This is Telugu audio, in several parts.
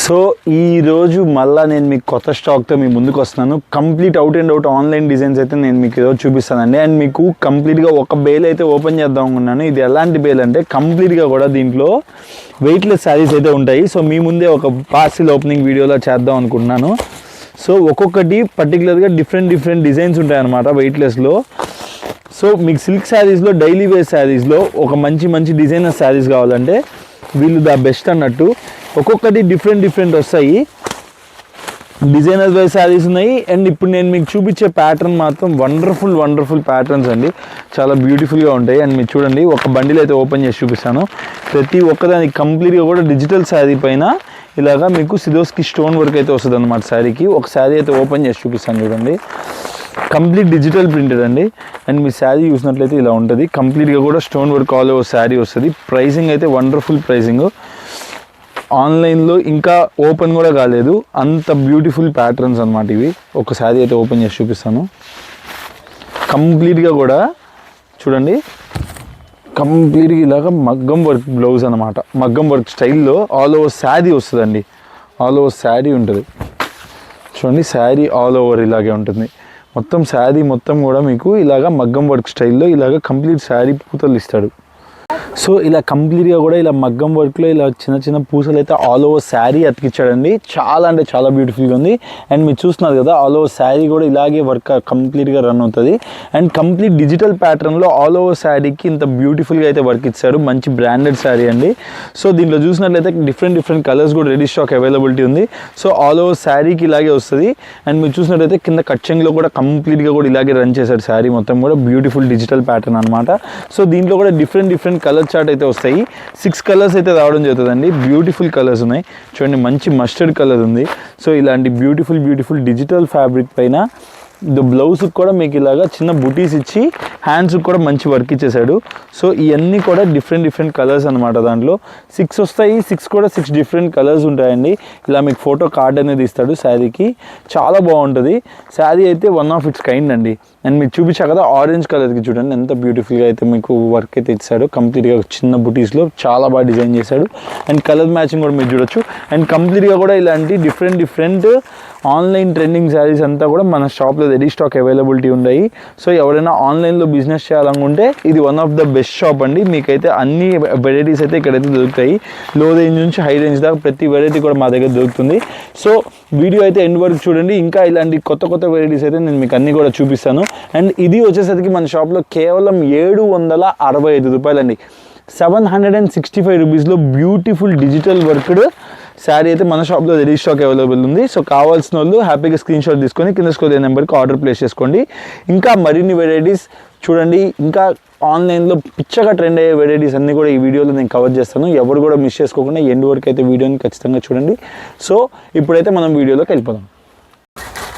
సో ఈరోజు మళ్ళీ నేను మీకు కొత్త స్టాక్తో మీ ముందుకు వస్తున్నాను. Complete out and out online designs అయితే నేను మీకు ఈరోజు చూపిస్తానండి. అండ్ మీకు కంప్లీట్గా ఒక బేల్ అయితే ఓపెన్ చేద్దాం అనుకున్నాను. ఇది ఎలాంటి బేల్ అంటే కంప్లీట్గా కూడా దీంట్లో వెయిట్లెస్ శారీస్ అయితే ఉంటాయి. సో మీ ముందే ఒక పార్సిల్ ఓపెనింగ్ వీడియోలో చేద్దాం అనుకుంటున్నాను. సో ఒక్కొక్కటి పర్టికులర్గా డిఫరెంట్ డిజైన్స్ ఉంటాయి అన్నమాట వెయిట్లెస్లో. సో మీకు సిల్క్ శారీస్లో, డైలీ వేర్ శారీస్లో ఒక మంచి డిజైనర్ శారీస్ కావాలంటే వీళ్ళు ద బెస్ట్ అన్నట్టు. ఒక్కొక్కటి డిఫరెంట్ వస్తాయి. డిజైనర్ వేర్ శారీస్ ఉన్నాయి. అండ్ ఇప్పుడు నేను మీకు చూపించే ప్యాటర్న్ మాత్రం వండర్ఫుల్ ప్యాటర్న్స్ అండి. చాలా బ్యూటిఫుల్గా ఉంటాయి. అండ్ మీరు చూడండి, ఒక బండిల్ అయితే ఓపెన్ చేసి చూపిస్తాను. ప్రతి ఒక్కదానికి కంప్లీట్గా కూడా డిజిటల్ శారీ పైన ఇలాగా మీకు సిదోస్కి స్టోన్ వర్క్ అయితే వస్తుంది అన్నమాట శారీకి. ఒక శారీ అయితే ఓపెన్ చేసి చూపిస్తాను చూడండి. కంప్లీట్ డిజిటల్ ప్రింటెడ్ అండి. అండ్ మీ శారీ చూసినట్లయితే ఇలా ఉంటుంది. కంప్లీట్గా కూడా stone work all over sari వస్తుంది. ప్రైసింగ్ అయితే వండర్ఫుల్ ప్రైసింగ్. ఆన్లైన్లో ఇంకా ఓపెన్ కూడా కాలేదు, అంత బ్యూటిఫుల్ ప్యాటర్న్స్ అనమాట ఇవి. ఒక శారీ అయితే ఓపెన్ చేసి చూపిస్తాను. కంప్లీట్గా కూడా చూడండి, కంప్లీట్గా ఇలాగ మగ్గం వర్క్ బ్లౌజ్ అనమాట. మగ్గం వర్క్ స్టైల్లో ఆల్ ఓవర్ శారీ వస్తుందండి. ఆల్ ఓవర్ శారీ ఉంటుంది చూడండి. శారీ ఆల్ ఓవర్ ఇలాగే ఉంటుంది. మొత్తం శారీ మొత్తం కూడా మీకు ఇలాగ మగ్గం వర్క్ స్టైల్లో ఇలాగ కంప్లీట్ శారీ పూతలు ఇస్తాడు. సో ఇలా కంప్లీట్గా కూడా ఇలా మగ్గం వర్క్లో ఇలా చిన్న పూసలు అయితే ఆల్ ఓవర్ శారీ అతికిచ్చాడండి. చాలా అంటే చాలా బ్యూటిఫుల్గా ఉంది. అండ్ మీరు చూస్తున్నారు కదా, ఆల్ ఓవర్ శారీ కూడా ఇలాగే వర్క్ కంప్లీట్గా రన్ అవుతుంది. అండ్ కంప్లీట్ డిజిటల్ ప్యాటర్న్లో ఆల్ ఓవర్ శారీకి ఇంత బ్యూటిఫుల్గా అయితే వర్క్ ఇచ్చాడు. మంచి బ్రాండెడ్ శారీ అండి. సో దీంట్లో చూసినట్లయితే డిఫరెంట్ కలర్స్ కూడా రెడీ స్టాక్ అవైలబిలిటీ ఉంది. సో ఆల్ ఓవర్ శారీకి ఇలాగే వస్తుంది. అండ్ మీరు చూసినట్లయితే కింద కట్చింగ్లో కూడా కంప్లీట్గా కూడా ఇలాగే రన్ చేశాడు శారీ మొత్తం కూడా. బ్యూటిఫుల్ డిజిటల్ ప్యాటర్న్ అనమాట. సో దీంట్లో కూడా డిఫరెంట్ కలర్ చార్ట్ అయితే వస్తాయి. 6 కలర్స్ అయితే రావడం జరుగుతుందండి. బ్యూటిఫుల్ కలర్స్ ఉన్నాయి చూడండి. మంచి మస్టర్డ్ కలర్ ఉంది. సో ఇలాంటి బ్యూటిఫుల్ డిజిటల్ ఫ్యాబ్రిక్ పైన బ్లౌజ్కి కూడా మీకు ఇలాగా చిన్న బుటీస్ ఇచ్చి హ్యాండ్స్కి కూడా మంచి వర్క్ ఇచ్చేసాడు. సో ఇవన్నీ కూడా డిఫరెంట్ కలర్స్ అనమాట. దాంట్లో 6 వస్తాయి. 6 కూడా 6 డిఫరెంట్ కలర్స్ ఉంటాయండి. ఇలా మీకు ఫోటో కార్డ్ అనేది ఇస్తాడు శారీకి. చాలా బాగుంటుంది శారీ అయితే. వన్ ఆఫ్ ఇట్స్ కైండ్ అండి. అండ్ మీకు చూపించా కదా, ఆరెంజ్ కలర్కి చూడండి ఎంత బ్యూటిఫుల్గా అయితే మీకు వర్క్ అయితే ఇచ్చాడు. కంప్లీట్గా చిన్న బుటీస్లో చాలా బాగా డిజైన్ చేశాడు. అండ్ కలర్ మ్యాచింగ్ కూడా మీరు చూడొచ్చు. అండ్ కంప్లీట్గా కూడా ఇలాంటి డిఫరెంట్ ఆన్లైన్ ట్రెండింగ్ శారీస్ అంతా కూడా మన షాప్లో రెడీ స్టాక్ అవైలబిలిటీ ఉన్నాయి. సో ఎవరైనా ఆన్లైన్లో బిజినెస్ చేయాలనుకుంటే ఇది one of the best shop అండి. మీకైతే అన్ని వెరైటీస్ అయితే ఇక్కడైతే దొరుకుతాయి. లో రేంజ్ నుంచి హై రేంజ్ దాకా ప్రతి వెరైటీ కూడా మా దగ్గర దొరుకుతుంది. సో వీడియో అయితే ఎండ్ వరకు చూడండి. ఇంకా ఇలాంటి కొత్త వెరైటీస్ అయితే నేను మీకు అన్నీ కూడా చూపిస్తాను. అండ్ ఇది వచ్చేసరికి మన షాప్లో కేవలం 765 రూపాయలండి. 765 రూపీస్లో బ్యూటిఫుల్ డిజిటల్ వర్క్డ్ శారీ అయితే మన షాప్లో రెడీ స్టాక్ అవైలబుల్ ఉంది. సో కావాల్సిన వాళ్ళు హ్యాపీగా స్క్రీన్ షాట్ తీసుకొని కింద స్క్రోల్ అయ్యే నెంబర్కి ఆర్డర్ ప్లేస్ చేసుకోండి. ఇంకా మరిన్ని వెరైటీస్ చూడండి. ఇంకా ఆన్లైన్లో పిచ్చగా ట్రెండ్ అయ్యే వెరైటీస్ అన్నీ కూడా ఈ వీడియోలో నేను కవర్ చేస్తాను. ఎవరు కూడా మిస్ చేసుకోకుండా ఎండ్ వరకు అయితే వీడియోని ఖచ్చితంగా చూడండి. సో ఇప్పుడైతే మనం వీడియోలోకి వెళ్ళిపోదాం.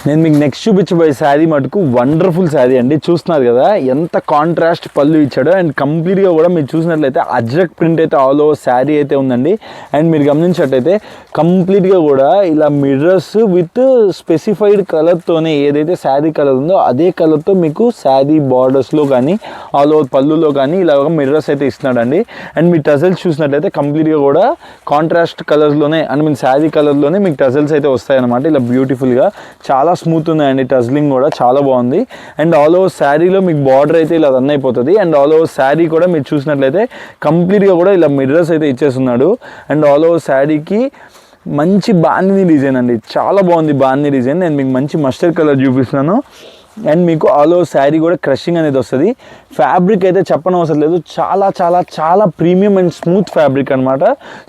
నేను మీకు నెక్స్ట్ చూపించబోయే శారీ మటుకు వండర్ఫుల్ శారీ అండి. చూస్తున్నారు కదా ఎంత కాంట్రాస్ట్ పళ్ళు ఇచ్చాడో. అండ్ కంప్లీట్గా కూడా మీరు చూసినట్లయితే అజ్రక్ ప్రింట్ అయితే ఆల్ ఓవర్ శారీ అయితే ఉందండి. అండ్ మీరు గమనించినట్లయితే కంప్లీట్గా కూడా ఇలా మిర్రర్స్ విత్ స్పెసిఫైడ్ కలర్తోనే ఏదైతే శారీ కలర్ ఉందో అదే కలర్తో మీకు శారీ బార్డర్స్లో కానీ ఆల్ ఓవర్ పళ్ళులో కానీ ఇలా మిర్రర్స్ అయితే ఇస్తున్నాడండి. అండ్ మీ టజల్స్ చూసినట్లయితే కంప్లీట్గా కూడా కాంట్రాస్ట్ కలర్స్లోనే అండ్ మీ శారీ కలర్లోనే మీకు టజల్స్ అయితే వస్తాయన్నమాట. ఇలా బ్యూటిఫుల్గా చాలా స్మూత్ ఉన్నాయండి. టజ్లింగ్ కూడా చాలా బాగుంది. అండ్ ఆల్ ఓవర్ శారీలో మీకు బార్డర్ అయితే ఇలా రన్ అయిపోతుంది. అండ్ ఆల్ ఓవర్ శారీ కూడా మీరు చూసినట్లయితే కంప్లీట్గా కూడా ఇలా మిర్రర్స్ అయితే ఇచ్చేస్తున్నాడు. అండ్ ఆల్ ఓవర్ శారీకి మంచి బాందిని డిజైన్ అండి. చాలా బాగుంది బాందిని డిజైన్. నేను మీకు మంచి మస్టర్డ్ కలర్ చూపిస్తున్నాను. అండ్ మీకు ఆల్ ఓవర్ శారీ కూడా క్రషింగ్ అనేది వస్తుంది. ఫ్యాబ్రిక్ అయితే చెప్పనవసరం లేదు. చాలా ప్రీమియం అండ్ స్మూత్ ఫ్యాబ్రిక్ అనమాట.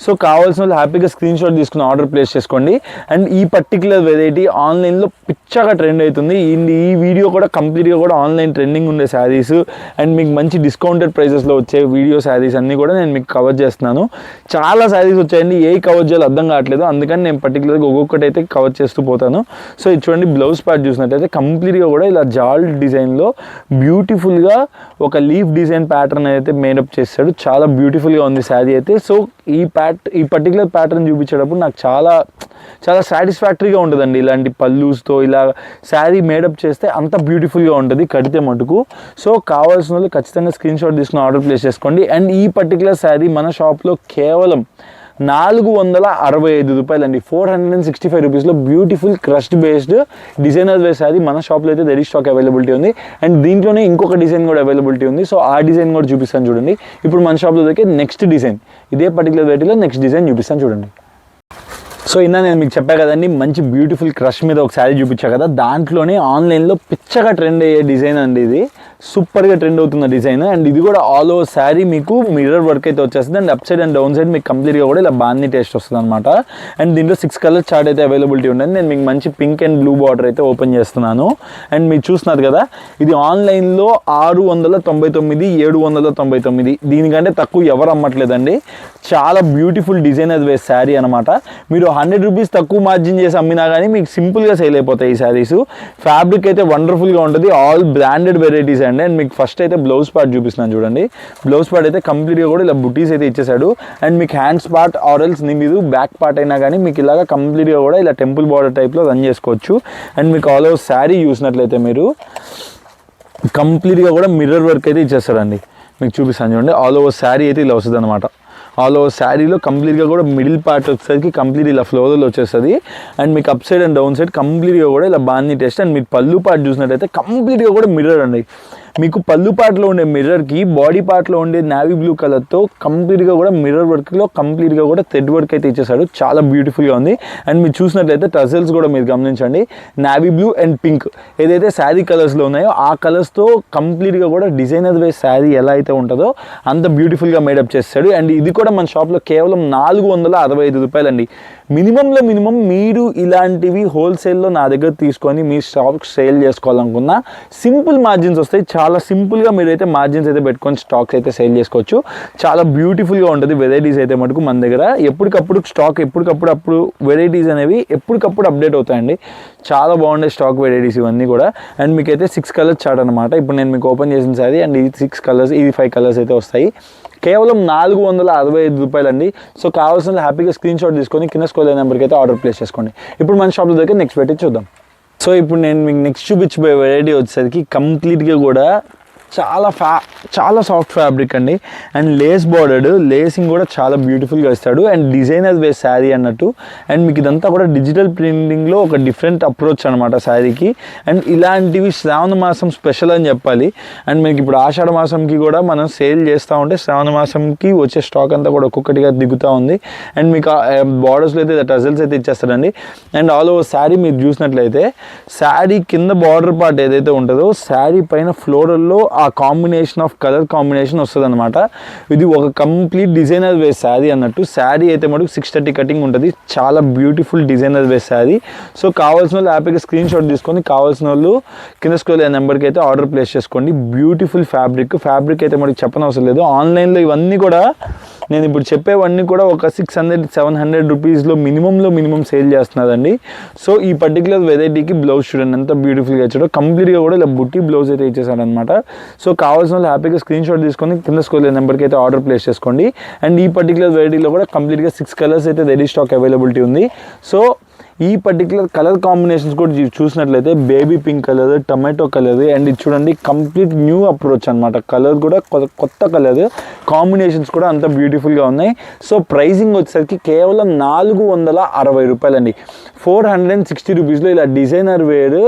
సో కావాల్సిన వాళ్ళు హ్యాపీగా స్క్రీన్ షాట్ తీసుకుని ఆర్డర్ ప్లేస్ చేసుకోండి. అండ్ ఈ పర్టికులర్ వెరైటీ ఆన్లైన్లో పిచ్చగా ట్రెండ్ అవుతుంది. ఈ వీడియో కూడా కంప్లీట్గా కూడా ఆన్లైన్ ట్రెండింగ్ ఉండే శారీస్ అండ్ మీకు మంచి డిస్కౌంటెడ్ ప్రైజెస్లో వచ్చే వీడియో శారీస్ అన్నీ కూడా నేను మీకు కవర్ చేస్తున్నాను. చాలా శారీస్ వచ్చాయండి. ఏ కవర్ చేయాలో అర్థం కావట్లేదు. అందుకని నేను పర్టికులర్గా ఒక్కొక్కటి అయితే కవర్ చేస్తూ పోతాను. సో ఇది చూడండి, బ్లౌజ్ పార్ట్ చూసినట్టయితే కంప్లీట్గా కూడా ఇలా జాల్ డిజైన్లో బ్యూటిఫుల్గా ఒక లీఫ్ డిజైన్ ప్యాటర్న్ అయితే మేడప్ చేస్తాడు. చాలా బ్యూటిఫుల్గా ఉంది శారీ అయితే. సో ఈ పర్టికులర్ ప్యాటర్న్ చూపించేటప్పుడు నాకు చాలా సాటిస్ఫాక్టరీగా ఉంటుందండి. ఇలాంటి పల్లూస్తో ఇలా శారీ మేడప్ చేస్తే అంత బ్యూటిఫుల్గా ఉంటుంది కడితే మటుకు. సో కావాల్సిన వాళ్ళు ఖచ్చితంగా స్క్రీన్ షాట్ తీసుకుని ఆర్డర్ ప్లేస్ చేసుకోండి. అండ్ ఈ పర్టికులర్ శారీ మన షాప్లో కేవలం 465 రూపాయలండి. 465 రూపీస్లో beautiful crust based designer wear sari మన షాప్లో అయితే రెడీ స్టాక్ అవైలబిలిటీ ఉంది. అండ్ దీంట్లోనే ఇంకొక డిజైన్ కూడా అవైలబిలిటీ ఉంది. సో ఆ డిజైన్ కూడా చూపిస్తాను చూడండి. ఇప్పుడు మన షాప్లో దొరికే నెక్స్ట్ డిజైన్, ఇదే పర్టికులర్ వెరైటీలో నెక్స్ట్ డిజైన్ చూపిస్తాను చూడండి. సో ఇందా నేను మీకు చెప్పా కదండి, మంచి బ్యూటిఫుల్ క్రష్ మీద ఒక శారీ చూపించా కదా, దాంట్లోనే ఆన్లైన్లో పిచ్చగా ట్రెండ్ అయ్యే డిజైన్ అండి. ఇది సూపర్గా ట్రెండ్ అవుతున్న డిజైన్. అండ్ ఇది కూడా ఆల్ ఓవర్ శారీ మీకు మిర్రర్ వర్క్ అయితే వచ్చేస్తుంది. And up side and down side మీకు కంప్లీట్గా కూడా ఇలా బాందీ టేస్ట్ వస్తుంది అనమాట. అండ్ దీంట్లో 6 కలర్స్ చార్ట్ అయితే అవైలబిలిటీ ఉంటుంది. నేను మీకు మంచి పింక్ అండ్ బ్లూ బార్డర్ అయితే ఓపెన్ చేస్తున్నాను. అండ్ మీరు చూస్తున్నారు కదా, ఇది ఆన్లైన్లో 699, 799, దీనికంటే తక్కువ ఎవరు అమ్మట్లేదండి. చాలా బ్యూటిఫుల్ డిజైనర్ వేర్ శారీ అనమాట. మీరు 100 రూపీస్ తక్కువ మార్జిన్ చేసి అమ్మినా కానీ మీకు సింపుల్గా సేల్ అయిపోతాయి ఈ శారీస్. ఫ్యాబ్రిక్ అయితే వండర్ఫుల్గా ఉంటుంది, ఆల్ బ్రాండెడ్ వెరైటీస్ అండి. అండ్ మీకు ఫస్ట్ అయితే బ్లౌజ్ పార్ట్ చూపిస్తున్నాను చూడండి. బ్లౌజ్ పార్ట్ అయితే కంప్లీట్గా కూడా ఇలా బుటీస్ అయితే ఇచ్చేసాడు. అండ్ మీకు హ్యాండ్స్ పార్ట్ ఆరల్స్ మీరు బ్యాక్ పార్ట్ అయినా కానీ మీకు ఇలాగా కంప్లీట్గా కూడా ఇలా టెంపుల్ బార్డర్ టైప్లో రన్ చేసుకోవచ్చు. అండ్ మీకు ఆల్ ఓవర్ శారీ చూసినట్లయితే మీరు కంప్లీట్గా కూడా మిర్రర్ వర్క్ అయితే ఇచ్చేస్తారండి. మీకు చూపిస్తాను చూడండి. ఆల్ ఓవర్ శారీ అయితే ఇలా వస్తుంది అనమాట. ఆల్ ఓవర్ శారీలో కంప్లీట్గా కూడా మిడిల్ పార్ట్ వచ్చేసరికి కంప్లీట్ ఇలా ఫ్లోర్లో వచ్చేస్తుంది. అండ్ మీకు up side and down side కంప్లీట్గా కూడా ఇలా బాందీ టేస్ట్. అండ్ మీకు పళ్ళు పార్ట్ చూసినట్టయితే కంప్లీట్గా కూడా మిర్రర్ అండి. మీకు పళ్ళు పార్ట్లో ఉండే మిర్రర్కి బాడీ పార్ట్లో ఉండే నావీ బ్లూ కలర్తో కంప్లీట్గా కూడా మిర్రర్ వర్క్లో కంప్లీట్గా కూడా థ్రెడ్ వర్క్ అయితే ఇచ్చేసాడు. చాలా బ్యూటిఫుల్గా ఉంది. అండ్ మీరు చూసినట్లయితే టజల్స్ కూడా మీరు గమనించండి, నావీ బ్లూ అండ్ పింక్ ఏదైతే శారీ కలర్స్లో ఉన్నాయో ఆ కలర్స్తో కంప్లీట్గా కూడా డిజైనర్ వేర్ శారీ ఎలా అయితే ఉంటుందో అంత బ్యూటిఫుల్గా మేడప్ చేస్తాడు. అండ్ ఇది కూడా మన షాప్లో కేవలం 465 రూపాయలండి. మినిమంలో మినిమం మీరు ఇలాంటివి హోల్సేల్లో నా దగ్గర తీసుకొని మీ స్టాక్ సేల్ చేసుకోవాలనుకున్నా సింపుల్ మార్జిన్స్ వస్తాయి. చాలా సింపుల్గా మీరైతే మార్జిన్స్ అయితే పెట్టుకొని స్టాక్స్ అయితే సేల్ చేసుకోవచ్చు. చాలా బ్యూటిఫుల్గా ఉంటుంది. వెరైటీస్ అయితే మటుకు మన దగ్గర ఎప్పటికప్పుడు స్టాక్ ఎప్పటికప్పుడు వెరైటీస్ అనేవి ఎప్పటికప్పుడు అప్డేట్ అవుతాయండి. చాలా బాగుండే స్టాక్ వెరైటీస్ ఇవన్నీ కూడా. అండ్ మీకైతే 6 కలర్స్ చార్ట్ అనమాట. ఇప్పుడు నేను మీకు ఓపెన్ చేసిన సారీ అండ్ ఇది 6 కలర్స్, ఇది 5 కలర్స్ అయితే వస్తాయి. కేవలం 465 రూపాయలండి. సో కావాల్సిన హ్యాపీగా స్క్రీన్ షాట్ తీసుకొని కింద స్క్రోల్ అయిన నెంబర్కి అయితే ఆర్డర్ ప్లేస్ చేసుకోండి. ఇప్పుడు మన షాప్లో దగ్గర నెక్స్ట్ వెరైటీ చూద్దాం. సో ఇప్పుడు నేను మీకు నెక్స్ట్ చూపించబోయే వెరైటీ వచ్చేసరికి కంప్లీట్గా కూడా చాలా సాఫ్ట్ ఫ్యాబ్రిక్ అండి. అండ్ లేస్ బార్డర్డ్, లేసింగ్ కూడా చాలా బ్యూటిఫుల్గా ఇస్తాడు. అండ్ డిజైనర్ వేర్ శారీ అన్నట్టు. అండ్ మీకు ఇదంతా కూడా డిజిటల్ ప్రింటింగ్లో ఒక డిఫరెంట్ అప్రోచ్ అనమాట శారీకి. అండ్ ఇలాంటివి శ్రావణ మాసం స్పెషల్ అని చెప్పాలి. అండ్ మీకు ఇప్పుడు ఆషాఢ మాసంకి కూడా మనం సేల్ చేస్తూ ఉంటే శ్రావణ మాసంకి వచ్చే స్టాక్ అంతా కూడా ఒక్కొక్కటిగా దిగుతూ ఉంది. అండ్ మీకు బార్డర్స్లో అయితే టజల్స్ అయితే ఇచ్చేస్తారండి. అండ్ ఆల్ ఓవర్ శారీ మీరు చూసినట్లయితే శారీ కింద బార్డర్ పార్ట్ ఏదైతే ఉంటుందో శారీ పైన ఫ్లోరల్లో ఆ కాంబినేషన్ ఆఫ్ కలర్ కాంబినేషన్ వస్తుంది అనమాట. ఇది ఒక కంప్లీట్ డిజైనర్ వేర్ శారీ అన్నట్టు. శారీ అయితే మటుకు 630 కటింగ్ ఉంటుంది. చాలా beautiful designer wear sari. So కావాల్సిన వాళ్ళు హ్యాపీగా స్క్రీన్ షాట్ తీసుకొని కావాల్సిన వాళ్ళు కింద స్క్రోల్ అయ్యే నెంబర్కి అయితే ఆర్డర్ ప్లేస్ చేసుకోండి. బ్యూటిఫుల్ ఫ్యాబ్రిక్ అయితే మనకి చెప్పనవసరం లేదు. ఆన్లైన్లో ఇవన్నీ కూడా నేను ఇప్పుడు చెప్పేవన్నీ కూడా ఒక 600-700 రూపీస్లో మినిమం సేల్ చేస్తున్నారండి. సో ఈ పర్టికులర్ వెరైటీకి బ్లౌజ్ చూడండి ఎంత బ్యూటిఫుల్గా ఇచ్చాడో. కంప్లీట్గా కూడా ఇలా బుట్టి బ్లౌజ్ అయితే ఇచ్చేసాడు అనమాట. సో కావాల్సిన వాళ్ళు హ్యాపీగా స్క్రీన్ షాట్ తీసుకొని కింద స్క్రోల్ అయ్యే నెంబర్కి అయితే ఆర్డర్ ప్లేస్ చేసుకోండి. అండ్ ఈ పర్టికులర్ వెరైటీలో కూడా కంప్లీట్గా 6 కలర్స్ అయితే రెడీ స్టాక్ అవైలబిలిటీ ఉంది. సో ఈ పర్టికులర్ కలర్ కాంబినేషన్స్ కూడా చూసినట్లయితే baby pink colour, tomato colour, and ఇది చూడండి కంప్లీట్ న్యూ అప్రోచ్ అనమాట. కలర్ కూడా కొత్త కలర్ కాంబినేషన్స్ కూడా అంత బ్యూటిఫుల్గా ఉన్నాయి. సో ప్రైజింగ్ వచ్చేసరికి కేవలం 460 రూపాయలండి. 460 రూపీస్లో ఇలా designer wear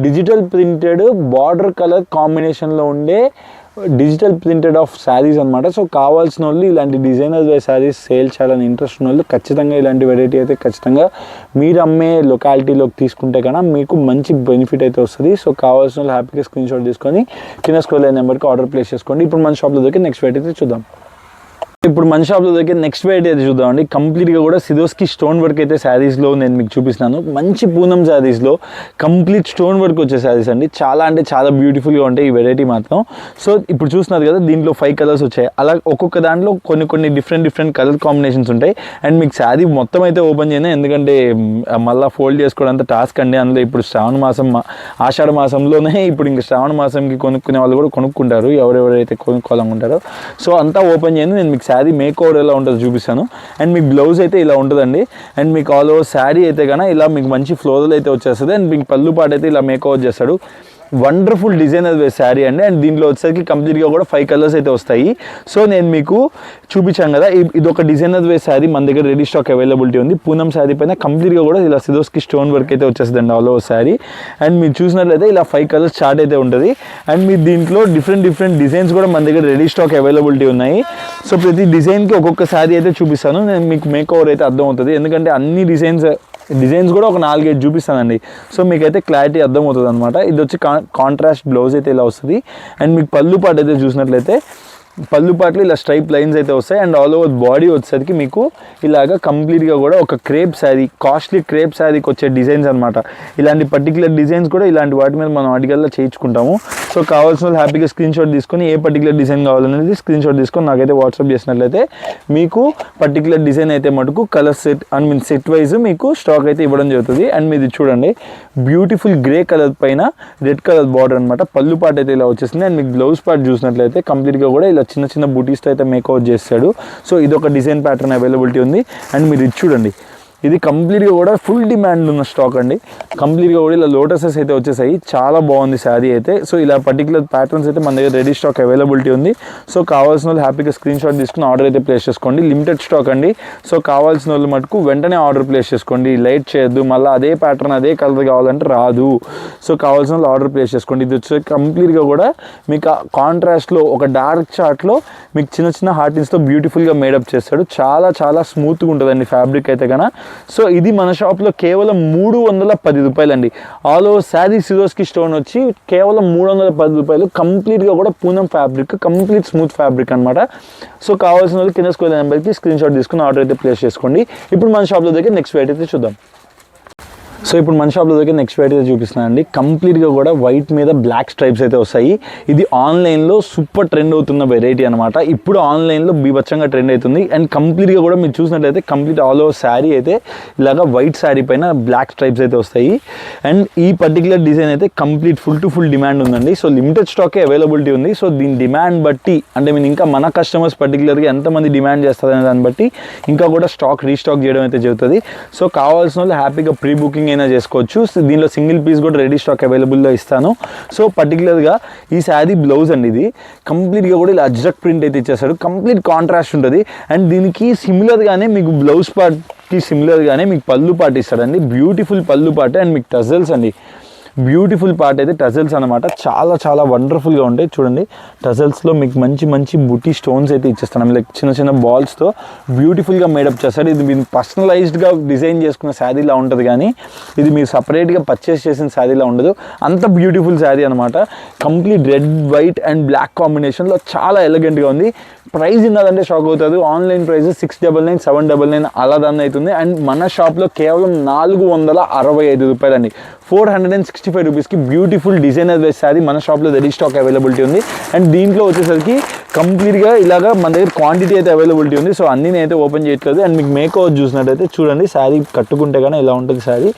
digital printed border colour కాంబినేషన్లో ఉండే డిజిటల్ ప్రింటెడ్ ఆఫ్ శారీస్ అనమాట. సో కావాల్సిన వాళ్ళు ఇలాంటి డిజైనర్ వేర్ శారీస్ సేల్ చేయాలని ఇంట్రెస్ట్ ఉన్న వాళ్ళు ఖచ్చితంగా ఇలాంటి వెరైటీ అయితే ఖచ్చితంగా మీరు అమ్మే లొకాలిటీలోకి తీసుకుంటే కన్నా మీకు మంచి బెనిఫిట్ అయితే వస్తుంది. సో కావాల్సిన వాళ్ళు హ్యాపీగా స్క్రీన్ షాట్ తీసుకొని కింద స్క్రోల్ అయ్యే నెంబర్కి ఆర్డర్ ప్లేస్ చేసుకోండి. ఇప్పుడు మన షాప్లో దొరికి నెక్స్ట్ వెరైటీ అయితే చూద్దాం. ఇప్పుడు మన షాప్లో దగ్గర నెక్స్ట్ వెరైటీ అయితే చూద్దామండి. కంప్లీట్గా కూడా సిదోస్కి స్టోన్ వర్క్ అయితే శారీస్లో నేను మీకు చూపిస్తున్నాను. మంచి పూనం శారీస్లో కంప్లీట్ స్టోన్ వర్క్ వచ్చే శారీస్ అండి. చాలా అంటే చాలా బ్యూటిఫుల్గా ఉంటాయి ఈ వెరైటీ మాత్రం. సో ఇప్పుడు చూస్తున్నారు కదా, దీంట్లో 5 కలర్స్ వచ్చాయి. అలా ఒక్కొక్క దాంట్లో కొన్ని డిఫరెంట్ కలర్ కాంబినేషన్స్ ఉంటాయి. అండ్ మీకు శారీ మొత్తం అయితే ఓపెన్ చేయను, ఎందుకంటే మళ్ళీ ఫోల్డ్ చేసుకోవడం టాస్క్ అండి. అందులో ఇప్పుడు శ్రావణ మాసం ఆషాఢ మాసంలోనే ఇప్పుడు ఇంకా శ్రావణ మాసంకి కొనుక్కునే వాళ్ళు కూడా కొనుక్కుంటారు, ఎవరెవరైతే కొనుక్కోవాలనుకుంటారో. సో అంతా ఓపెన్ చేయను, నేను మీకు శారీ మేక్ ఓవర్ ఎలా ఉంటుందో చూపిస్తాను. అండ్ మీకు బ్లౌజ్ అయితే ఇలా ఉంటుందండి. అండ్ మీకు ఆల్ ఓవర్ శారీ అయితే కన్నా ఇలా మీకు మంచి ఫ్లోరల్ అయితే వచ్చేస్తుంది. అండ్ మీకు పళ్ళు పాట అయితే ఇలా మేక్ ఓవర్ చేస్తాడు. వండర్ఫుల్ డిజైనర్ వేర్ శారీ అండి. అండ్ దీంట్లో వచ్చేసరికి కంప్లీట్గా కూడా 5 కలర్స్ అయితే వస్తాయి. సో నేను మీకు చూపించాను కదా, ఇది ఒక డిజైనర్ వేర్ శారీ మన దగ్గర రెడీ స్టాక్ అవైలబిలిటీ ఉంది. పూనం శారీ పైన కంప్లీట్గా కూడా ఇలా సిదోస్కి స్టోన్ వర్క్ అయితే వచ్చేస్తుందండి ఆల్ ఓవర్ శారీ. అండ్ మీరు చూసినట్లయితే ఇలా 5 కలర్స్ చార్ట్ అయితే ఉంటుంది. అండ్ మీరు దీంట్లో డిఫరెంట్ డిజైన్స్ కూడా మన దగ్గర రెడీ స్టాక్ అవైలబిలిటీ ఉన్నాయి. సో ప్రతి డిజైన్కి ఒక్కొక్క శారీ అయితే చూపిస్తాను. నేను మీకు మేక్ ఓవర్ అయితే అర్థం అవుతుంది, ఎందుకంటే అన్ని డిజైన్స్ కూడా ఒక 4-5 చూపిస్తానండి. సో మీకైతే క్లారిటీ అర్థమవుతుంది అనమాట. ఇది వచ్చి కాంట్రాస్ట్ బ్లౌజ్ అయితే ఇలా వస్తుంది. అండ్ మీకు పళ్ళు పాటు అయితే చూసినట్లయితే పళ్ళు పాటలు ఇలా స్ట్రైప్ లైన్స్ అయితే వస్తాయి. అండ్ ఆల్ ఓవర్ బాడీ వచ్చేసరికి మీకు ఇలాగా కంప్లీట్గా కూడా ఒక క్రేప్ శారీ, కాస్ట్లీ క్రేప్ శారీకి వచ్చే డిజైన్స్ అనమాట. ఇలాంటి పర్టికులర్ డిజైన్స్ కూడా ఇలాంటి వాటి మీద మనం అడిగల్లా చేయించుకుంటాము. సో కావాల్సిన వాళ్ళు హ్యాపీగా స్క్రీన్ షాట్ తీసుకొని ఏ పర్టికులర్ డిజైన్ కావాలనేది స్క్రీన్ షాట్ తీసుకొని నాకైతే వాట్సాప్ చేసినట్లయితే మీకు పర్టికులర్ డిజైన్ అయితే మటుకు కలర్ సెట్ వైజ్ మీకు స్టాక్ అయితే ఇవ్వడం జరుగుతుంది. అండ్ మీది చూడండి, బ్యూటిఫుల్ గ్రే కలర్ పైన రెడ్ కలర్ బార్డర్ అనమాట. పళ్ళు పాట అయితే ఇలా వచ్చేసింది. అండ్ మీకు బ్లౌజ్ పార్ట్ చూసినట్లయితే కంప్లీట్గా కూడా ఇలా చిన్న బూటీస్తో అయితే మేకౌట్ చేస్తాడు. సో ఇది ఒక డిజైన్ ప్యాటర్న్ అవైలబిలిటీ ఉంది. అండ్ మీరు ఇది చూడండి, ఇది కంప్లీట్గా కూడా ఫుల్ డిమాండ్ ఉన్న స్టాక్ అండి. కంప్లీట్గా కూడా ఇలా లోటసెస్ అయితే వచ్చేసాయి. చాలా బాగుంది శారీ అయితే. సో ఇలా పర్టికులర్ ప్యాటర్న్స్ అయితే మన దగ్గర రెడీ స్టాక్ అవైలబిలిటీ ఉంది. సో కావాల్సిన వాళ్ళు హ్యాపీగా స్క్రీన్ షాట్ తీసుకుని ఆర్డర్ అయితే ప్లేస్ చేసుకోండి. లిమిటెడ్ స్టాక్ అండి. సో కావాల్సిన వాళ్ళు మటుకు వెంటనే ఆర్డర్ ప్లేస్ చేసుకోండి. లైట్ చేయొద్దు, మళ్ళీ అదే ప్యాటర్న్ అదే కలర్ కావాలంటే రాదు. సో కావాల్సిన వాళ్ళు ఆర్డర్ ప్లేస్ చేసుకోండి. ఇది వచ్చి కంప్లీట్గా కూడా మీకు కాంట్రాస్ట్లో ఒక డార్క్ చార్ట్లో మీకు చిన్న హార్టిన్స్తో బ్యూటిఫుల్గా మేడప్ చేస్తాడు. చాలా స్మూత్గా ఉంటుందండి ఫ్యాబ్రిక్ అయితే కన్నా. సో ఇది మన షాప్లో కేవలం 310 రూపాయలండి. All over sari Swarovski stone వచ్చి కేవలం 310 రూపాయలు. కంప్లీట్గా కూడా Poonam fabric, complete smooth fabric అనమాట. సో కావాల్సిన వాళ్ళు కింద స్క్రోల్ నెంబర్కి స్క్రీన్ షాట్ తీసుకుని ఆర్డర్ అయితే ప్లేస్ చేసుకోండి. ఇప్పుడు మన షాప్లో దగ్గర నెక్స్ట్ వెరైటీ అయితే చూద్దాం. సో ఇప్పుడు మన షాప్లో దగ్గర నెక్స్ట్ వెరైటీ అయితే చూపిస్తున్నాను అండి. కంప్లీట్గా కూడా వైట్ మీద బ్లాక్ స్ట్రైప్స్ అయితే వస్తాయి. ఇది ఆన్లైన్లో సూపర్ ట్రెండ్ అవుతున్న వెరైటీ అనమాట. ఇప్పుడు ఆన్లైన్లో బీభత్సంగా ట్రెండ్ అవుతుంది. అండ్ కంప్లీట్గా కూడా మీరు చూసినట్లయితే కంప్లీట్ ఆల్ ఓవర్ శారీ అయితే ఇలాగా వైట్ శారీ పైన బ్లాక్ స్ట్రైప్స్ అయితే వస్తాయి. అండ్ ఈ పర్టికులర్ డిజైన్ అయితే కంప్లీట్ ఫుల్ డిమాండ్ ఉందండి. సో లిమిటెడ్ స్టాకే అవైలబిలిటీ ఉంది. సో దీని డిమాండ్ బట్టి అంటే మీరు ఇంకా మన కస్టమర్స్ పర్టికులర్గా ఎంతమంది డిమాండ్ చేస్తారనే దాన్ని బట్టి ఇంకా కూడా స్టాక్ రీస్టాక్ చేయడం అయితే జరుగుతుంది. సో కావాల్సిన వాళ్ళు హ్యాపీగా ప్రీ బుకింగ్ అయినా చేసుకోవచ్చు. దీనిలో సింగిల్ పీస్ కూడా రెడీ స్టాక్ అవైలబుల్లో ఇస్తాను. సో పర్టికులర్గా ఈ శారీ బ్లౌజ్ అండి, ఇది కంప్లీట్గా కూడా ఇలా అజ్రక్ ప్రింట్ అయితే ఇచ్చేస్తాడు. కంప్లీట్ కాంట్రాస్ట్ ఉంటుంది. అండ్ దీనికి సిమిలర్గానే మీకు బ్లౌజ్ పార్ట్కి సిమిలర్గానే మీకు పళ్ళు పార్ట్ ఇస్తాడండి. బ్యూటిఫుల్ పళ్ళు పార్ట్. అండ్ మీకు టజల్స్ అండి, బ్యూటిఫుల్ పార్ట్ అయితే టజల్స్ అనమాట. చాలా వండర్ఫుల్గా ఉంటాయి. చూడండి, టజల్స్లో మీకు మంచి బుటీ స్టోన్స్ అయితే ఇచ్చేస్తాను. లైక్ చిన్న బాల్స్తో బ్యూటిఫుల్గా మేడప్ చేస్తాడు. ఇది మీరు పర్సనలైజ్డ్గా డిజైన్ చేసుకున్న శారీలా ఉంటుంది, కానీ ఇది మీరు సపరేట్గా పర్చేస్ చేసిన శారీలా ఉండదు. అంత బ్యూటిఫుల్ శారీ అనమాట. Complete red, white and black కాంబినేషన్లో చాలా ఎలిగెంట్గా ఉంది. ప్రైస్ ఉన్నదంటే షాక్ అవుతుంది. ఆన్లైన్ ప్రైస్ 699, 799 అలా దాన్ని అవుతుంది. అండ్ మన షాప్లో కేవలం 465 రూపాయలండి. 465 రూపీస్కి బ్యూటిఫుల్ డిజైనర్ వేర్ శారీ మన షాప్లో రెడీ స్టాక్ అవైలబిలిటీ ఉంది. అండ్ దీంట్లో వచ్చేసరికి కంప్లీట్గా ఇలాగా మన దగ్గర క్వాంటిటీ అయితే అవైలబిలిటీ ఉంది. సో అన్నీ నేనైతే ఓపెన్ చేయట్లేదు. అండ్ మీకు మేకప్ చూసినట్టయితే చూడండి, శారీ కట్టుకుంటే కానీ ఇలా ఉంటుంది. శారీ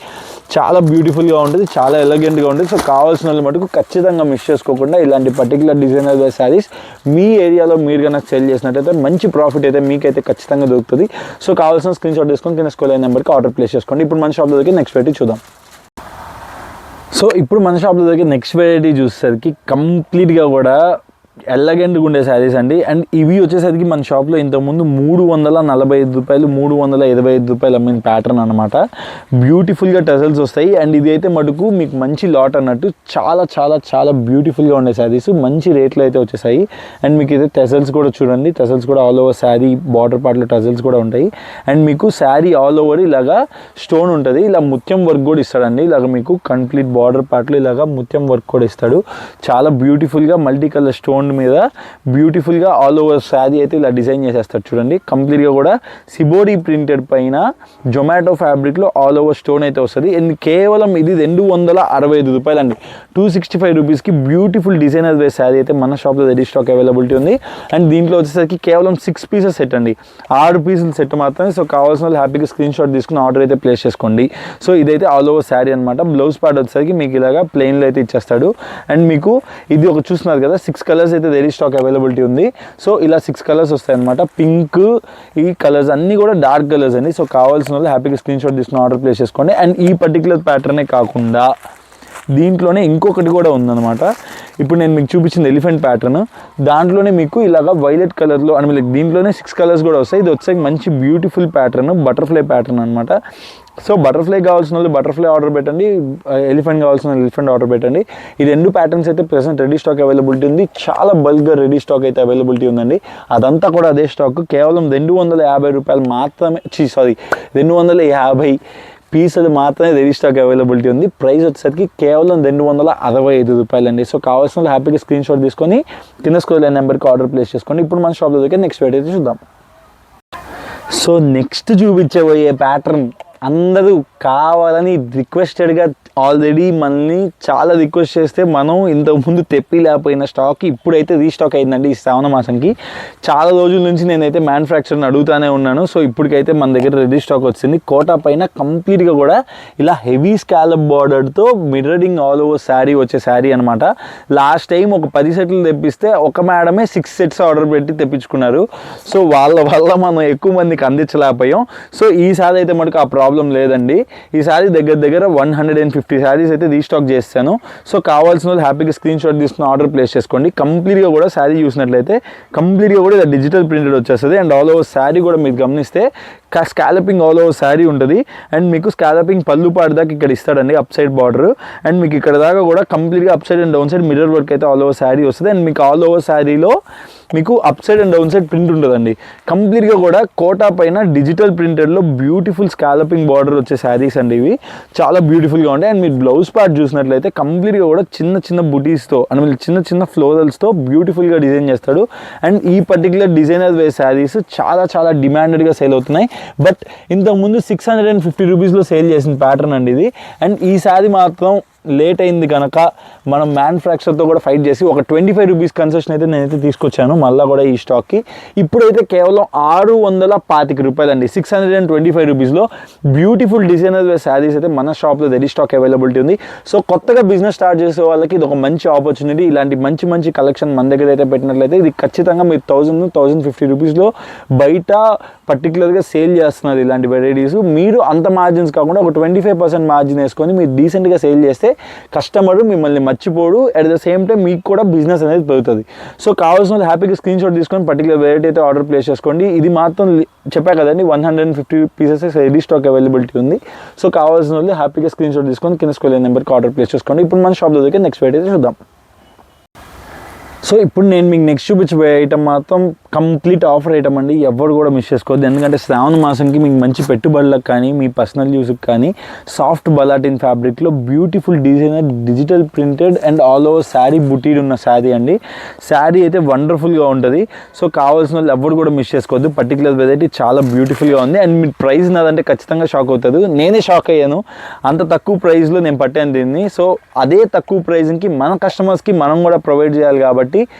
చాలా బ్యూటిఫుల్గా ఉంటుంది, చాలా ఎలిగెంట్గా ఉంటుంది. సో కావాల్సిన వాళ్ళు మటుకు ఖచ్చితంగా మిస్ చేసుకోకుండా ఇలాంటి పర్టికులర్ డిజైనర్ వేర్ శారీస్ మీ ఏరియాలో మీరు కనుక సెల్ చేసినట్టయితే మంచి ప్రాఫిట్ అయితే మీకైతే ఖచ్చితంగా దొరుకుతుంది. సో కావాల్సిన స్క్రీన్ షాట్ తీసుకొని కింద స్క్రోల్ అయిన నెంబర్కి ఆర్డర్ ప్లేస్ చేసుకోండి. ఇప్పుడు మన షాప్లో దగ్గర నెక్స్ట్ వెరైటీ చూద్దాం. సో ఇప్పుడు మన షాప్లో దగ్గర నెక్స్ట్ వెరైటీ చూసేసరికి కంప్లీట్గా కూడా ఎల్లగెంట్గా ఉండే శారీస్ అండి. అండ్ ఇవి వచ్చేసరికి మన షాప్లో ఇంతకుముందు 345 రూపాయలు, 325 రూపాయలు అమ్మిన ప్యాటర్న్ అనమాట. బ్యూటిఫుల్గా టజల్స్ వస్తాయి. అండ్ ఇది అయితే మటుకు మీకు మంచి లాట్ అన్నట్టు చాలా బ్యూటిఫుల్గా ఉండే శారీస్ మంచి రేట్లో అయితే వచ్చేసాయి. అండ్ మీకు అయితే టజల్స్ కూడా చూడండి, టజల్స్ కూడా ఆల్ ఓవర్ శారీ బార్డర్ పార్ట్లో టజల్స్ కూడా ఉంటాయి. అండ్ మీకు శారీ ఆల్ ఓవర్ ఇలాగా స్టోన్ ఉంటుంది. ఇలా ముత్యం వర్క్ కూడా ఇస్తాడండి. ఇలాగ మీకు కంప్లీట్ బార్డర్ పార్ట్లో ఇలాగా ముత్యం వర్క్ కూడా ఇస్తాడు. చాలా బ్యూటిఫుల్గా మల్టీ కలర్ స్టోన్ మీద బ్యూటిఫుల్గా ఆల్ ఓవర్ శారీ అయితే ఇలా డిజైన్ చేసేస్తారు. చూడండి, కంప్లీట్గా కూడా సిబోడీ ప్రింటెడ్ పైన జొమాటో ఫ్యాబ్రిక్లో ఆల్ ఓవర్ స్టోన్ అయితే వస్తుంది. అండ్ కేవలం ఇది 265 రూపాయలండి. 265 రూపీస్కి బ్యూటిఫుల్ డిజైనర్ వేర్ శారీ అయితే మన షాప్లో రెడీ స్టాక్ అవైలబిలిటీ ఉంది. అండ్ దీంట్లో వచ్చేసరికి కేవలం 6 పీసెస్ సెట్ అండి, 6 పీసుల సెట్ మాత్రమే. సో కావాల్సిన వాళ్ళు హ్యాపీగా స్క్రీన్ షాట్ తీసుకుని ఆర్డర్ అయితే ప్లేస్ చేసుకోండి. సో ఇదైతే ఆల్ ఓవర్ శారీ అనమాట. బ్లౌజ్ పార్ట్ వచ్చేసరికి మీకు ఇలాగా ప్లెయిన్లో అయితే ఇచ్చేస్తాడు. అండ్ మీకు ఇది ఒక చూస్తున్నారు కదా, 6 కలర్స్ అయితే రెడీ స్టాక్ అవైలబిలిటీ ఉంది. సో ఇలా 6 కలర్స్ వస్తాయి అనమాట. పింక్, ఈ కలర్స్ అన్నీ కూడా డార్క్ కలర్స్ అండి. సో కావాల్సిన వాళ్ళు హ్యాపీగా స్క్రీన్ షాట్ తీసుకుని ఆర్డర్ ప్లేస్ చేసుకోండి. అండ్ ఈ పర్టికులర్ ప్యాటర్నే కాకుండా దీంట్లోనే ఇంకొకటి కూడా ఉందన్నమాట. ఇప్పుడు నేను మీకు చూపించింది ఎలిఫెంట్ ప్యాటర్న్, దాంట్లోనే మీకు ఇలాగా వైలెట్ కలర్లో అండ్ మీకు దీంట్లోనే 6 కలర్స్ కూడా వస్తాయి. ఇది వచ్చే మంచి బ్యూటిఫుల్ ప్యాటర్న్, బటర్ఫ్లై ప్యాటర్న్ అనమాట. సో బటర్ఫ్లై కావాల్సిన వాళ్ళు బటర్ఫ్లై ఆర్డర్ పెట్టండి, ఎలిఫెంట్ కావాల్సిన ఎలిఫెంట్ ఆర్డర్ పెట్టండి. ఈ 2 ప్యాటర్న్స్ అయితే ప్రెసెంట్ రెడీ స్టాక్ అవైలబిలిటీ ఉంది. చాలా బల్క్గా రెడీ స్టాక్ అయితే అవైలబిలిటీ ఉందండి. అదంతా కూడా అదే స్టాక్, కేవలం 250 రూపాయలు మాత్రమే, 250 పీసులు మాత్రమే రెడీ స్టాక్ అవైలబిలిటీ ఉంది. ప్రైస్ వచ్చేసరికి కేవలం 265 రూపాయలు అండి. సో కావాల్సిన వాళ్ళు హ్యాపీగా స్క్రీన్ షాట్ తీసుకొని కింద స్క్రోల్ అయిన నెంబర్కి ఆర్డర్ ప్లేస్ చేసుకోండి. ఇప్పుడు మన షాప్లో దగ్గర నెక్స్ట్ వీడియో అయితే చూద్దాం. సో నెక్స్ట్ చూపించబోయే ప్యాటర్న్ అందరూ కావాలని రిక్వెస్టెడ్గా ఆల్రెడీ మనల్ని చాలా రిక్వెస్ట్ చేస్తే మనం ఇంతకుముందు తెప్పిలేకపోయిన స్టాక్ ఇప్పుడైతే రీస్టాక్ అయిందండి. ఈ శ్రావణ మాసంకి చాలా రోజుల నుంచి నేనైతే మ్యానుఫ్యాక్చర్ని అడుగుతూనే ఉన్నాను. సో ఇప్పటికైతే మన దగ్గర రెడీ స్టాక్ వచ్చింది. కోటా పైన కంప్లీట్గా కూడా ఇలా హెవీ స్కాలప్ బార్డర్తో మిర్రరింగ్ ఆల్ ఓవర్ శారీ వచ్చే శారీ అనమాట. లాస్ట్ టైం ఒక 10 సెట్లు తెప్పిస్తే ఒక మేడమే 6 సెట్స్ ఆర్డర్ పెట్టి తెప్పించుకున్నారు. సో వాళ్ళ వల్ల మనం ఎక్కువ మందికి అందించలేకపోయాం. సో ఈసారి అయితే మనకు ఆ ప్రాబ్లం లేదండి. ఈసారి దగ్గర 150 శారీస్ అయితే రీస్టాక్ చేస్తాను. సో కావాల్సిన వాళ్ళు హ్యాపీగా స్క్రీన్ షాట్ తీసుకుని ఆర్డర్ ప్లేస్ చేసుకోండి. కంప్లీట్గా కూడా శారీ చూసినట్లయితే కంప్లీట్గా కూడా ఇలా డిజిటల్ ప్రింటెడ్ వచ్చేస్తుంది. అండ్ ఆల్ ఓవర్ శారీ కూడా మీరు గమనిస్తే స్కాలపింగ్ ఆల్ ఓవర్ శారీ ఉంటుంది. అండ్ మీకు స్కాలపింగ్ పళ్ళు పాటు దాకా ఇక్కడ ఇస్తాడండి అప్ సైడ్ బార్డర్. అండ్ మీకు ఇక్కడ దాకా కూడా కంప్లీట్గా up side and down side mirror work అయితే ఆల్ ఓవర్ శారీ వస్తుంది. అండ్ మీకు ఆల్ ఓవర్ శారీలో మీకు up side and down side print ఉంటుందండి. కంప్లీట్గా కూడా కోటా పైన డిజిటల్ ప్రింటెడ్లో బ్యూటిఫుల్ స్కాలపింగ్ బార్డర్ వచ్చే శారీస్ అండి. ఇవి చాలా బ్యూటిఫుల్గా ఉంటాయి. అండ్ మీరు బ్లౌజ్ పార్ట్ చూసినట్లయితే కంప్లీట్గా కూడా చిన్న బుటీస్తో అండ్ మీరు చిన్న ఫ్లోరల్స్తో బ్యూటిఫుల్గా డిజైన్ చేస్తాడు. అండ్ ఈ పర్టికులర్ డిజైనర్ వే శారీస్ చాలా డిమాండెడ్గా సేల్ అవుతున్నాయి. బట్ ఇంతకుముందు 650 రూపీస్లో సేల్ చేసిన ప్యాటర్న్ అండి ఇది. అండ్ ఈ శారీ మాత్రం లేట్ అయింది కనుక మనం మ్యానుఫ్యాక్చర్తో కూడా ఫైట్ చేసి ఒక 25 రూపీస్ కన్సెషన్ అయితే నేనైతే తీసుకొచ్చాను మళ్ళీ కూడా ఈ స్టాక్కి. ఇప్పుడైతే కేవలం 625 రూపాయలు అండి, 625 రూపీస్లో బ్యూటిఫుల్ డిజైనర్ శారీస్ అయితే మన షాప్లో రెడీ స్టాక్ అవైలబిలిటీ ఉంది. సో కొత్తగా బిజినెస్ స్టార్ట్ చేసే వాళ్ళకి ఇది ఒక మంచి ఆపర్చునిటీ. ఇలాంటి మంచి కలెక్షన్ మన దగ్గర అయితే పెట్టినట్లయితే ఇది ఖచ్చితంగా మీరు 1050 రూపీస్లో బయట పర్టికులర్గా సేల్ చేస్తున్నారు ఇలాంటి వెరైటీస్. మీరు అంత మార్జిన్స్ కాకుండా ఒక 25% మార్జిన్ వేసుకొని మీరు డీసెంట్గా సేల్ చేస్తే కస్టమర్ మిమ్మల్ని మర్చిపోడు. అట్ ద సేమ్ టైం మీకు కూడా బిజినెస్ అనేది పెరుగుతుంది. సో కావాల్సిన హ్యాపీగా స్క్రీన్ షాట్ తీసుకొని పర్టికులర్ వెరైటీ అయితే ఆర్డర్ ప్లేస్ చేసుకోండి. ఇది మాత్రం చెప్పా కదండి 150 పీసెస్ రెడీ స్టాక్ అవైలబిలిటీ ఉంది. సో కావాల్సిన వాళ్ళు హ్యాపీగా స్క్రీన్ షాట్ తీసుకొని కింద స్క్రోల్ అయిన నెంబర్కి ఆర్డర్ ప్లేస్ చేసుకోండి. ఇప్పుడు మన షాప్లో దగ్గర నెక్స్ట్ వెరైటీ అయితే చూద్దాం. సో ఇప్పుడు నేను మీకు నెక్స్ట్ చూపించబోయే ఐటమ్ మాత్రం కంప్లీట్ ఆఫర్ ఐటమ్ అండి. ఎవరు కూడా మిస్ చేసుకోవద్దు. ఎందుకంటే శ్రావణ మాసంకి మీకు మంచి పెట్టుబడులకు కానీ మీ పర్సనల్ యూస్కి కానీ సాఫ్ట్ బలాటిన్ ఫ్యాబ్రిక్లో beautiful designer digital printed and all over sari బుటీడ్ ఉన్న శారీ అండి. శారీ అయితే వండర్ఫుల్గా ఉంటుంది. సో కావాల్సిన వాళ్ళు ఎవరు కూడా మిస్ చేసుకోవద్దు. పర్టికులర్ వెరైటీ చాలా బ్యూటిఫుల్గా ఉంది. అండ్ మీ ప్రైస్ నాదంటే ఖచ్చితంగా షాక్ అవుతుంది. నేనే షాక్ అయ్యాను, అంత తక్కువ ప్రైస్లో నేను పట్టాను దీన్ని. సో అదే తక్కువ ప్రైస్కి మన కస్టమర్స్కి మనం కూడా ప్రొవైడ్ చేయాలి కాబట్టి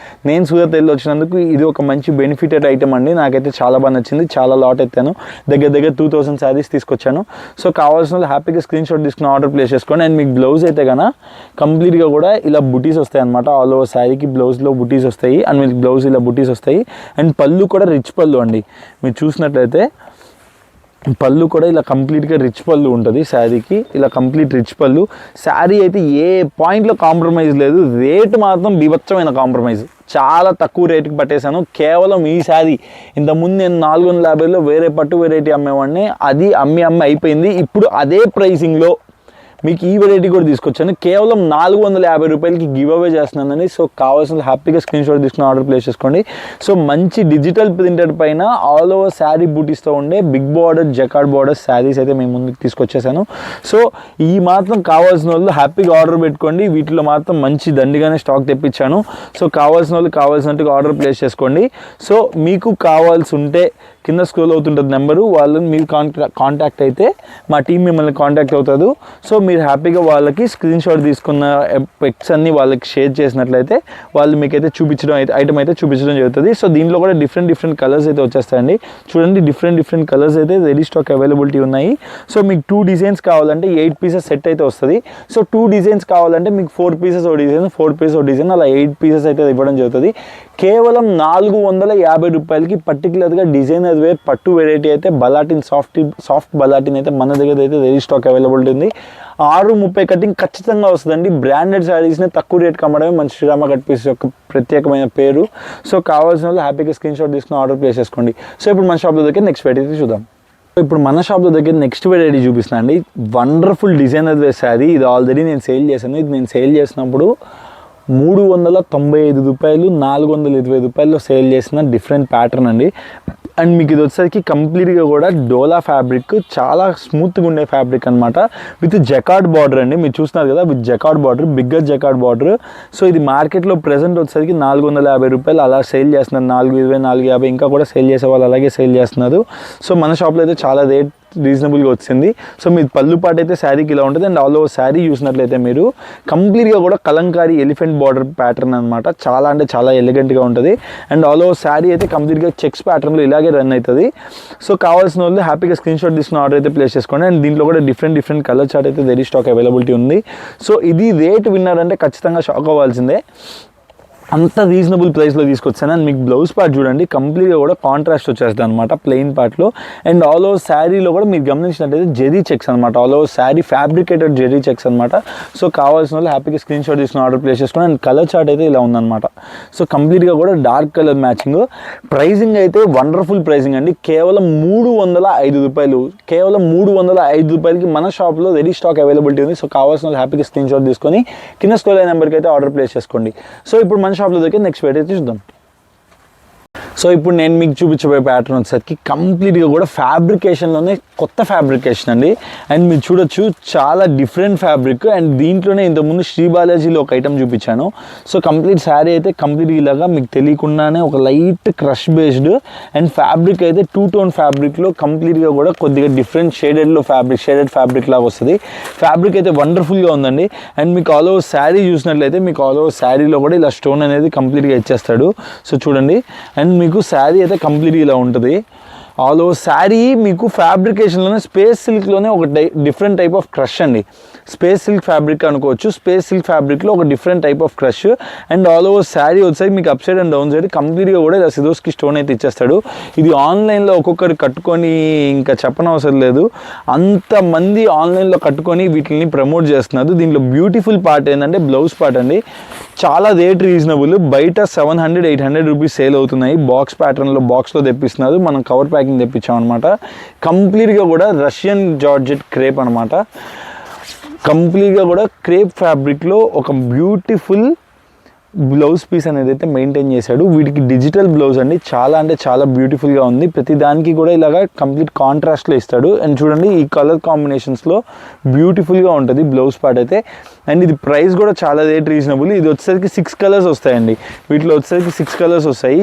నేను సూరత్ వెళ్ళి వచ్చినందుకు ఇది ఒక మంచి బెనిఫిటెడ్ ఐటమ్ అండి. నాకైతే చాలా బాగా నచ్చింది. చాలా లాట్ ఎత్తాను, దగ్గర 2000 శారీస్ తీసుకొచ్చాను. సో కావాల్సిన వాళ్ళు హ్యాపీగా స్క్రీన్ షాట్ తీసుకుని ఆర్డర్ ప్లేస్ చేసుకోండి. అండ్ మీకు బ్లౌజ్ అయితే కన్నా కంప్లీట్గా కూడా ఇలా బుటీస్ వస్తాయి అనమాట. ఆల్ ఓవర్ శారీకి బ్లౌజ్లో బుటీస్ వస్తాయి. అండ్ మీకు బ్లౌజ్ ఇలా బుటీస్ వస్తాయి. అండ్ పళ్ళు కూడా రిచ్ పళ్ళు అండి. మీరు చూసినట్లయితే పళ్ళు కూడా ఇలా కంప్లీట్గా రిచ్ పళ్ళు ఉంటుంది శారీకి. ఇలా కంప్లీట్ రిచ్ పళ్ళు. శారీ అయితే ఏ పాయింట్లో కాంప్రమైజ్ లేదు. రేటు మాత్రం బీభత్సమైన కాంప్రమైజ్. చాలా తక్కువ రేటుకి పట్టేశాను కేవలం ఈ శారీ. ఇంతకుముందు నేను 450లో వేరే పట్టు వెరైటీ అమ్మేవాడిని, అది అమ్మి అయిపోయింది. ఇప్పుడు అదే ప్రైసింగ్లో మీకు ఈ వెరైటీ కూడా తీసుకొచ్చాను. కేవలం 450 రూపాయలకి గివ్ అవే చేస్తున్నానండి. సో కావాల్సిన హ్యాపీగా స్క్రీన్ షాట్ తీసుకుని ఆర్డర్ ప్లేస్ చేసుకోండి. సో మంచి డిజిటల్ ప్రింటెడ్ పైన ఆల్ ఓవర్ శారీ బూటీస్తో ఉండే big border jacquard border saris అయితే మేము ముందుకు తీసుకొచ్చేసాను. సో ఈ మాత్రం కావాల్సిన వాళ్ళు హ్యాపీగా ఆర్డర్ పెట్టుకోండి. వీటిలో మాత్రం మంచి దండిగానే స్టాక్ తెప్పించాను. సో కావాల్సిన వాళ్ళు కావాల్సినట్టుగా ఆర్డర్ ప్లేస్ చేసుకోండి. సో మీకు కావాల్సి ఉంటే కింద స్క్రోల్ అవుతుంటుంది నెంబరు, వాళ్ళని మీరు కాంటాక్ట్ అయితే మా టీం మిమ్మల్ని కాంటాక్ట్ అవుతారు. సో మీరు హ్యాపీగా వాళ్ళకి స్క్రీన్ షాట్ తీసుకున్న పిక్స్ అన్ని వాళ్ళకి షేర్ చేసినట్లయితే వాళ్ళు మీకైతే ఐటమ్ అయితే చూపించడం జరుగుతుంది. సో దీంట్లో కూడా డిఫరెంట్ కలర్స్ అయితే వచ్చేస్తాయండి. చూడండి డిఫరెంట్ కలర్స్ అయితే రెడీ స్టాక్ అవైలబిలిటీ ఉన్నాయి. సో మీకు 2 డిజైన్స్ కావాలంటే 8 పీసెస్ సెట్ అయితే వస్తుంది. సో 2 డిజైన్స్ కావాలంటే మీకు 4 పీసెస్ ఓ డిజైన్, 4 పీసెస్ ఓ డిజైన్, అలా 8 పీసెస్ అయితే ఇవ్వడం జరుగుతుంది. కేవలం 450 రూపాయలకి పర్టికులర్గా డిజైనర్ డిజైనర్ వేర్ పట్టు వెరైటీ అయితే బలాటిన్ సాఫ్ట్ బలాటిన్ అయితే మన దగ్గర అయితే రెడీ స్టాక్ అవైలబిలిటీ ఉంది. 6:30 కటింగ్ ఖచ్చితంగా వస్తుందండి. బ్రాండెడ్ శారీస్ని తక్కువ రేట్కి అమ్మడమే మన శ్రీరామ కట్ పీస్ యొక్క ప్రత్యేకమైన పేరు. సో కావాల్సిన వాళ్ళు హ్యాపీగా స్క్రీన్ షాట్ తీసుకుని ఆర్డర్ ప్లేస్ చేసుకోండి. సో ఇప్పుడు మన షాప్లో దగ్గర నెక్స్ట్ వెరైటీ చూద్దాం. ఇప్పుడు మన షాప్లో దగ్గర నెక్స్ట్ వెరైటీ చూపిస్తున్నా అండి. Wonderful designer wear sari. ఇది ఆల్రెడీ నేను సేల్ చేశాను. ఇది నేను సేల్ చేసినప్పుడు 395 రూపాయలు, 420 రూపాయల్లో సేల్ చేసిన డిఫరెంట్ ప్యాటర్న్ అండి. అండ్ మీకు ఇది వచ్చేసరికి కంప్లీట్గా కూడా డోలా ఫ్యాబ్రిక్, చాలా స్మూత్గా ఉండే ఫ్యాబ్రిక్ అనమాట. విత్ జకార్డ్ బార్డర్ అండి. మీరు చూస్తున్నారు కదా, with jacquard border, bigger jacquard border. So ఇది మార్కెట్లో ప్రెసెంట్ వచ్చేసరికి 450 రూపాయలు అలా సేల్ చేస్తున్నారు. 420, 450 ఇంకా కూడా సేల్ చేసే వాళ్ళు అలాగే సేల్ చేస్తున్నారు. సో మన షాప్లో అయితే చాలా రేట్ రీజనబుల్గా వచ్చింది. సో మీ పళ్ళు పాటు అయితే శారీకి ఇలా ఉంటుంది. అండ్ ఆల్ ఓవర్ శారీ చూసినట్లయితే మీరు కంప్లీట్గా కూడా కలంకారీ ఎలిఫెంట్ బార్డర్ ప్యాటర్న్ అనమాట. చాలా అంటే చాలా ఎలిగెంట్గా ఉంటుంది. అండ్ ఆల్ ఓవర్ శారీ అయితే కంప్లీట్గా చెక్స్ ప్యాటర్న్లో ఇలాగే రన్ అవుతుంది. సో కావాల్సిన వాళ్ళు హ్యాపీగా స్క్రీన్ షాట్ తీసుకుని ఆర్డర్ అయితే ప్లేస్ చేసుకోండి. అండ్ దీంట్లో కూడా డిఫరెంట్ కలర్ చార్ట్ అయితే రెడీ స్టాక్ అవైలబిలిటీ ఉంది. సో ఇది రేట్ విన్నారంటే ఖచ్చితంగా షాక్ అవ్వాల్సిందే. అంత రీజనబుల్ ప్రైస్లో తీసుకొచ్చాను. అండ్ మీకు బ్లౌజ్ పార్ట్ చూడండి, కంప్లీట్గా కూడా కాంట్రాస్ట్ వచ్చేస్తుంది అనమాట ప్లెయిన్ పార్ట్లో. అండ్ ఆల్ ఓవర్ శారీలో కూడా మీరు గమనించినట్టయితే జెరీ చెక్స్ అనమాట. All over sari fabricated zari checks అనమాట. సో కావాల్సిన వాళ్ళు హ్యాపీగా స్క్రీన్ షాట్ తీసుకుని ఆర్డర్ ప్లేస్ చేసుకోండి. అండ్ కలర్ చార్ట్ అయితే ఇలా ఉందన్నమాట. సో కంప్లీట్గా కూడా డార్క్ కలర్ మ్యాచింగ్. ప్రైజింగ్ అయితే వండర్ఫుల్ ప్రైజింగ్ అండి. కేవలం 305 రూపాయలు, కేవలం 305 రూపాయలకి మన షాప్లో రెడీ స్టాక్ అవైలబిలిటీ ఉంది. సో కావాల్సిన వాళ్ళు హ్యాపీగా స్క్రీన్ షాట్ తీసుకొని కింద స్క్రోల్ అయిన నెంబర్కి అయితే ఆర్డర్ ప్లేస్ చేసుకోండి. సో ఇప్పుడు మన షాప్లో దగ్గర నెక్స్ట్ వెరైటీ చూద్దాం. సో ఇప్పుడు నేను మీకు చూపించబోయే ప్యాటర్న్ వచ్చేసరికి కంప్లీట్గా కూడా ఫ్యాబ్రికేషన్లోనే కొత్త ఫ్యాబ్రికేషన్ అండి. అండ్ మీరు చూడొచ్చు చాలా డిఫరెంట్ ఫ్యాబ్రిక్. అండ్ దీంట్లోనే ఇంతకుముందు శ్రీ బాలాజీలో ఒక ఐటమ్ చూపించాను. సో కంప్లీట్ శారీ అయితే కంప్లీట్గా ఇలాగా మీకు తెలియకుండానే ఒక light crush based and fabric అయితే 2 టోన్ ఫ్యాబ్రిక్లో కంప్లీట్గా కూడా కొద్దిగా డిఫరెంట్ షేడెడ్ ఫ్యాబ్రిక్ లాగా వస్తుంది. ఫ్యాబ్రిక్ అయితే వండర్ఫుల్గా ఉందండి. అండ్ మీకు ఆల్ ఓవర్ శారీ చూసినట్లయితే మీకు ఆల్ ఓవర్ శారీలో కూడా ఇలా స్టోన్ అనేది కంప్లీట్గా ఇచ్చేస్తాడు. సో చూడండి. అండ్ మీకు శారీ అయితే కంప్లీట్గా ఇలా ఉంటుంది. ఆల్ ఓవర్ శారీ మీకు ఫ్యాబ్రికేషన్లోనే స్పేస్ సిల్క్లోనే ఒక డిఫరెంట్ టైప్ ఆఫ్ క్రష్ అండి. స్పేస్ సిల్క్ ఫ్యాబ్రిక్ అనుకోవచ్చు. స్పేస్ సిల్క్ ఫ్యాబ్రిక్లో ఒక different type of crush. And all over sari వచ్చేసి మీకు up side and down side కంప్లీట్గా కూడా ఇలా సిదోస్కి స్టోన్ అయితే ఇచ్చేస్తాడు. ఇది ఆన్లైన్లో ఒక్కొక్కరు కట్టుకొని ఇంకా చెప్పనవసరం లేదు, అంతమంది ఆన్లైన్లో కట్టుకొని వీటిని ప్రమోట్ చేస్తున్నారు. దీంట్లో బ్యూటిఫుల్ పార్ట్ ఏంటంటే బ్లౌజ్ పార్ట్ అండి. చాలా రేట్ రీజనబుల్. బయట 700-800 రూపీస్ సేల్ అవుతున్నాయి. బాక్స్ ప్యాటర్న్లో బాక్స్లో తెప్పిస్తున్నారు. మనం కవర్ ప్యాకింగ్ తెప్పించాం అనమాట. కంప్లీట్గా కూడా రష్యన్ జార్జెట్ క్రేప్ అనమాట. కంప్లీట్గా కూడా క్రేప్ ఫ్యాబ్రిక్లో ఒక బ్యూటిఫుల్ బ్లౌజ్ పీస్ అనేది అయితే మెయింటైన్ చేశాడు. వీటికి డిజిటల్ బ్లౌజ్ అండి. చాలా అంటే చాలా బ్యూటిఫుల్గా ఉంది. ప్రతి దానికి కూడా ఇలాగా కంప్లీట్ కాంట్రాస్ట్లో ఇస్తాడు. అండ్ చూడండి ఈ కలర్ కాంబినేషన్స్లో బ్యూటిఫుల్గా ఉంటుంది బ్లౌజ్ పార్ట్ అయితే. అండ్ ఇది ప్రైస్ కూడా చాలా రేట్ రీజనబుల్. ఇది వచ్చేసరికి 6 కలర్స్ వస్తాయండి. వీటిలో వచ్చేసరికి 6 కలర్స్ వస్తాయి.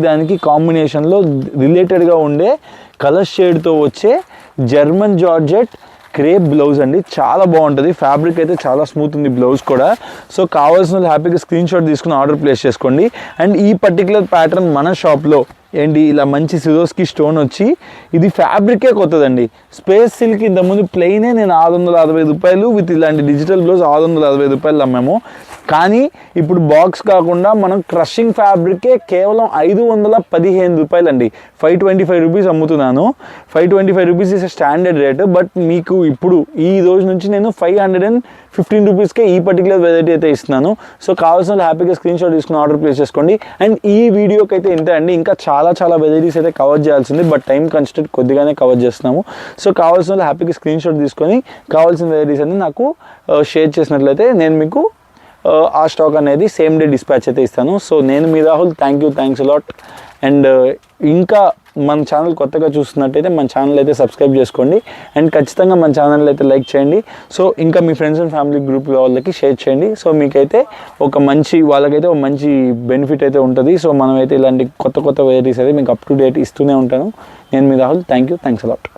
దానికి కాంబినేషన్లో రిలేటెడ్గా ఉండే కలర్ షేడ్తో వచ్చే జర్మన్ జార్జెట్ క్రేప్ బ్లౌజ్ అండి. చాలా బాగుంటుంది. ఫ్యాబ్రిక్ అయితే చాలా స్మూత్ ఉంది బ్లౌజ్ కూడా. సో కావాల్సిన హ్యాపీగా స్క్రీన్ షాట్ తీసుకుని ఆర్డర్ ప్లేస్ చేసుకోండి. అండ్ ఈ పర్టికులర్ ప్యాటర్న్ మన షాప్లో ఏంటి ఇలా మంచి సిరోస్కి స్టోన్ వచ్చి ఇది ఫ్యాబ్రికే కొత్తదండి. స్పేస్ సిల్క్ ఇంతకుముందు ప్లెయినే నేను 660 రూపాయలు విత్ ఇలాంటి డిజిటల్ బ్లౌజ్ 660 రూపాయలు అమ్మాము. కానీ ఇప్పుడు బాక్స్ కాకుండా మనం క్రషింగ్ ఫ్యాబ్రికే కేవలం 515 రూపాయలు అండి. 525 రూపీస్ అమ్ముతున్నాను. 525 rupees is standard rate. But మీకు ఇప్పుడు ఈ రోజు నుంచి నేను 515 రూపీస్కే ఈ పర్టికులర్ వెరైటీ అయితే ఇస్తున్నాను. సో కావాల్సిన హ్యాపీగా స్క్రీన్ షాట్ తీసుకుని ఆర్డర్ ప్లేస్ చేసుకోండి. అండ్ ఈ వీడియోకి అయితే ఇంతే అండి. ఇంకా చాలా వెరైటీస్ అయితే కవర్ చేయాల్సింది. బట్ టైం కన్స్టెంట్ కొద్దిగానే కవర్ చేస్తున్నాము. సో కావాల్సిన హ్యాపీగా స్క్రీన్ షాట్ తీసుకొని కావాల్సిన వెరైటీస్ అన్ని నాకు షేర్ చేసినట్లయితే నేను మీకు ఆ స్టాక్ అనేది సేమ్ డే డిస్పాచ్ అయితే ఇస్తాను. సో నేను మీ రాహుల్, థ్యాంక్స్ అలాట్. అండ్ ఇంకా మన ఛానల్ కొత్తగా చూస్తున్నట్టయితే మన ఛానల్ అయితే సబ్స్క్రైబ్ చేసుకోండి. అండ్ ఖచ్చితంగా మన ఛానల్ అయితే లైక్ చేయండి. సో ఇంకా మీ ఫ్రెండ్స్ అండ్ ఫ్యామిలీ గ్రూప్ వాళ్ళకి షేర్ చేయండి. సో మీకైతే వాళ్ళకైతే ఒక మంచి బెనిఫిట్ అయితే ఉంటుంది. సో మనమైతే ఇలాంటి కొత్త వెరైటీస్ అయితే మీకు అప్ టు డేట్ ఇస్తూనే ఉంటాను. నేను మీ రాహుల్, థ్యాంక్స్ అలాట్.